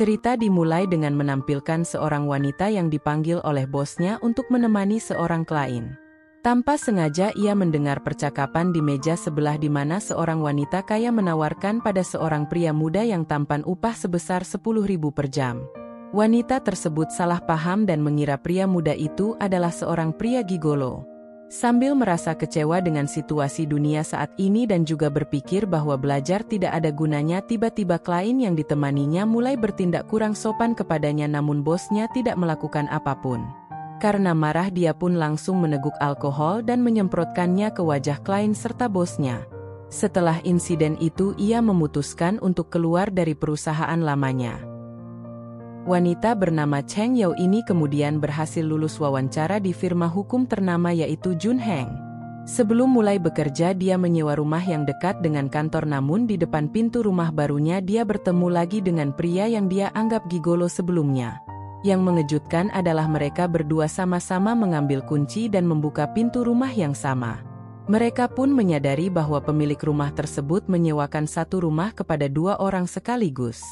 Cerita dimulai dengan menampilkan seorang wanita yang dipanggil oleh bosnya untuk menemani seorang klien. Tanpa sengaja ia mendengar percakapan di meja sebelah di mana seorang wanita kaya menawarkan pada seorang pria muda yang tampan upah sebesar 10.000 per jam. Wanita tersebut salah paham dan mengira pria muda itu adalah seorang pria gigolo. Sambil merasa kecewa dengan situasi dunia saat ini dan juga berpikir bahwa belajar tidak ada gunanya, tiba-tiba klien yang ditemaninya mulai bertindak kurang sopan kepadanya, namun bosnya tidak melakukan apapun. Karena marah, dia pun langsung meneguk alkohol dan menyemprotkannya ke wajah klien serta bosnya. Setelah insiden itu, ia memutuskan untuk keluar dari perusahaan lamanya. Wanita bernama Cheng Yao ini kemudian berhasil lulus wawancara di firma hukum ternama yaitu Jun Heng. Sebelum mulai bekerja, dia menyewa rumah yang dekat dengan kantor, namun di depan pintu rumah barunya dia bertemu lagi dengan pria yang dia anggap gigolo sebelumnya. Yang mengejutkan adalah mereka berdua sama-sama mengambil kunci dan membuka pintu rumah yang sama. Mereka pun menyadari bahwa pemilik rumah tersebut menyewakan satu rumah kepada dua orang sekaligus.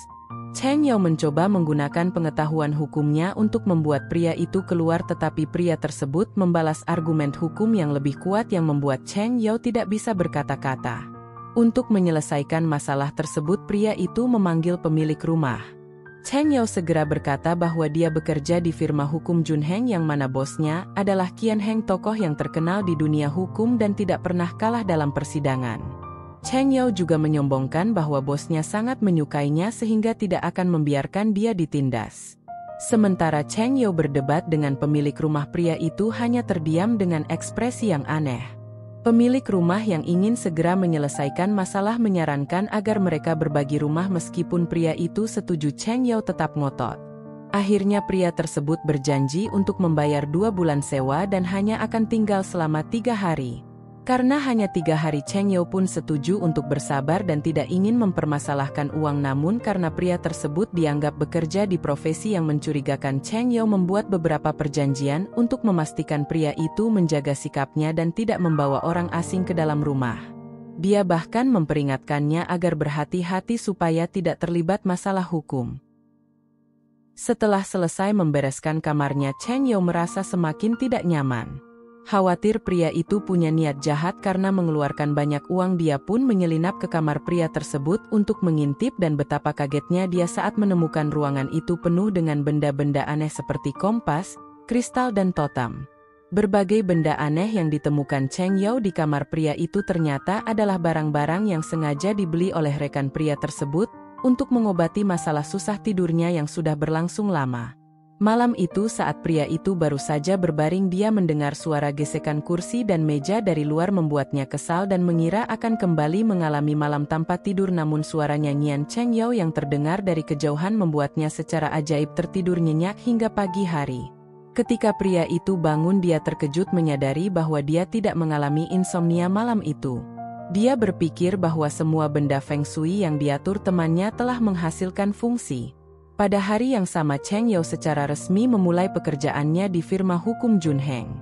Cheng Yao mencoba menggunakan pengetahuan hukumnya untuk membuat pria itu keluar, tetapi pria tersebut membalas argumen hukum yang lebih kuat yang membuat Cheng Yao tidak bisa berkata-kata. Untuk menyelesaikan masalah tersebut, pria itu memanggil pemilik rumah. Cheng Yao segera berkata bahwa dia bekerja di firma hukum Jun Heng yang mana bosnya adalah Qian Heng, tokoh yang terkenal di dunia hukum dan tidak pernah kalah dalam persidangan. Cheng Yao juga menyombongkan bahwa bosnya sangat menyukainya sehingga tidak akan membiarkan dia ditindas. Sementara Cheng Yao berdebat dengan pemilik rumah, pria itu hanya terdiam dengan ekspresi yang aneh. Pemilik rumah yang ingin segera menyelesaikan masalah menyarankan agar mereka berbagi rumah, meskipun pria itu setuju, Cheng Yao tetap ngotot. Akhirnya pria tersebut berjanji untuk membayar 2 bulan sewa dan hanya akan tinggal selama 3 hari. Karena hanya 3 hari, Cheng Yao pun setuju untuk bersabar dan tidak ingin mempermasalahkan uang, namun karena pria tersebut dianggap bekerja di profesi yang mencurigakan, Cheng Yao membuat beberapa perjanjian untuk memastikan pria itu menjaga sikapnya dan tidak membawa orang asing ke dalam rumah. Dia bahkan memperingatkannya agar berhati-hati supaya tidak terlibat masalah hukum. Setelah selesai membereskan kamarnya, Cheng Yao merasa semakin tidak nyaman. Khawatir pria itu punya niat jahat karena mengeluarkan banyak uang, dia pun menyelinap ke kamar pria tersebut untuk mengintip, dan betapa kagetnya dia saat menemukan ruangan itu penuh dengan benda-benda aneh seperti kompas, kristal, dan totem. Berbagai benda aneh yang ditemukan Cheng Yao di kamar pria itu ternyata adalah barang-barang yang sengaja dibeli oleh rekan pria tersebut untuk mengobati masalah susah tidurnya yang sudah berlangsung lama. Malam itu saat pria itu baru saja berbaring, dia mendengar suara gesekan kursi dan meja dari luar membuatnya kesal dan mengira akan kembali mengalami malam tanpa tidur, namun suara nyanyian Cheng Yao yang terdengar dari kejauhan membuatnya secara ajaib tertidur nyenyak hingga pagi hari. Ketika pria itu bangun, dia terkejut menyadari bahwa dia tidak mengalami insomnia malam itu. Dia berpikir bahwa semua benda feng shui yang diatur temannya telah menghasilkan fungsi. Pada hari yang sama, Cheng Yao secara resmi memulai pekerjaannya di firma hukum Jun Heng.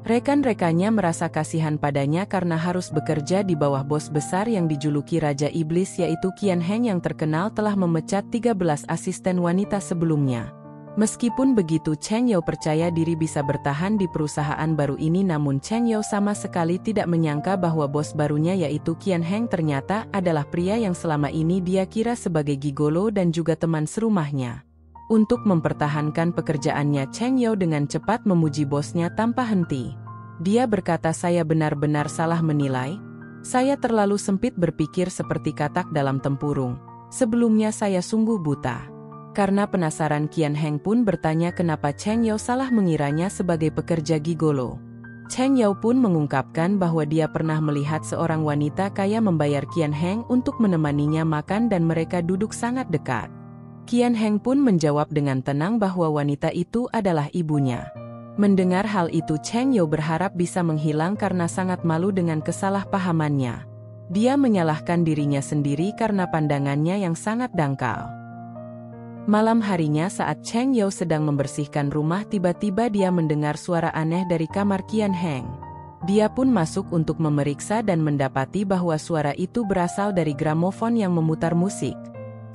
Rekan-rekannya merasa kasihan padanya karena harus bekerja di bawah bos besar yang dijuluki Raja Iblis yaitu Qian Heng yang terkenal telah memecat 13 asisten wanita sebelumnya. Meskipun begitu, Cheng Yao percaya diri bisa bertahan di perusahaan baru ini, namun Cheng Yao sama sekali tidak menyangka bahwa bos barunya yaitu Qian Heng ternyata adalah pria yang selama ini dia kira sebagai gigolo dan juga teman serumahnya. Untuk mempertahankan pekerjaannya, Cheng Yao dengan cepat memuji bosnya tanpa henti. Dia berkata, "Saya benar-benar salah menilai. Saya terlalu sempit berpikir seperti katak dalam tempurung. Sebelumnya saya sungguh buta." Karena penasaran, Qian Heng pun bertanya kenapa Cheng Yao salah mengiranya sebagai pekerja gigolo. Cheng Yao pun mengungkapkan bahwa dia pernah melihat seorang wanita kaya membayar Qian Heng untuk menemaninya makan dan mereka duduk sangat dekat. Qian Heng pun menjawab dengan tenang bahwa wanita itu adalah ibunya. Mendengar hal itu, Cheng Yao berharap bisa menghilang karena sangat malu dengan kesalahpahamannya. Dia menyalahkan dirinya sendiri karena pandangannya yang sangat dangkal. Malam harinya saat Cheng Yao sedang membersihkan rumah, tiba-tiba dia mendengar suara aneh dari kamar Qian Heng. Dia pun masuk untuk memeriksa dan mendapati bahwa suara itu berasal dari gramofon yang memutar musik.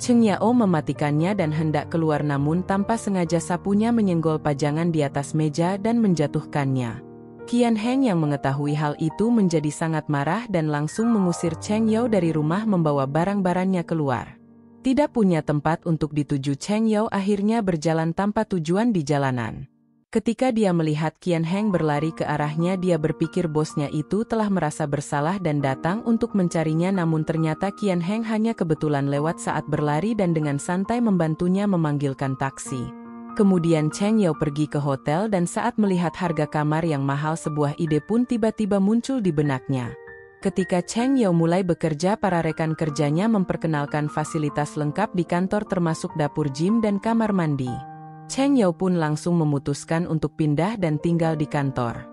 Cheng Yao mematikannya dan hendak keluar, namun tanpa sengaja sapunya menyenggol pajangan di atas meja dan menjatuhkannya. Qian Heng yang mengetahui hal itu menjadi sangat marah dan langsung mengusir Cheng Yao dari rumah, membawa barang-barangnya keluar. Tidak punya tempat untuk dituju, Cheng Yao akhirnya berjalan tanpa tujuan di jalanan. Ketika dia melihat Qian Heng berlari ke arahnya, dia berpikir bosnya itu telah merasa bersalah dan datang untuk mencarinya, namun ternyata Qian Heng hanya kebetulan lewat saat berlari dan dengan santai membantunya memanggilkan taksi. Kemudian Cheng Yao pergi ke hotel dan saat melihat harga kamar yang mahal, sebuah ide pun tiba-tiba muncul di benaknya. Ketika Cheng Yao mulai bekerja, para rekan kerjanya memperkenalkan fasilitas lengkap di kantor termasuk dapur, gym, dan kamar mandi. Cheng Yao pun langsung memutuskan untuk pindah dan tinggal di kantor.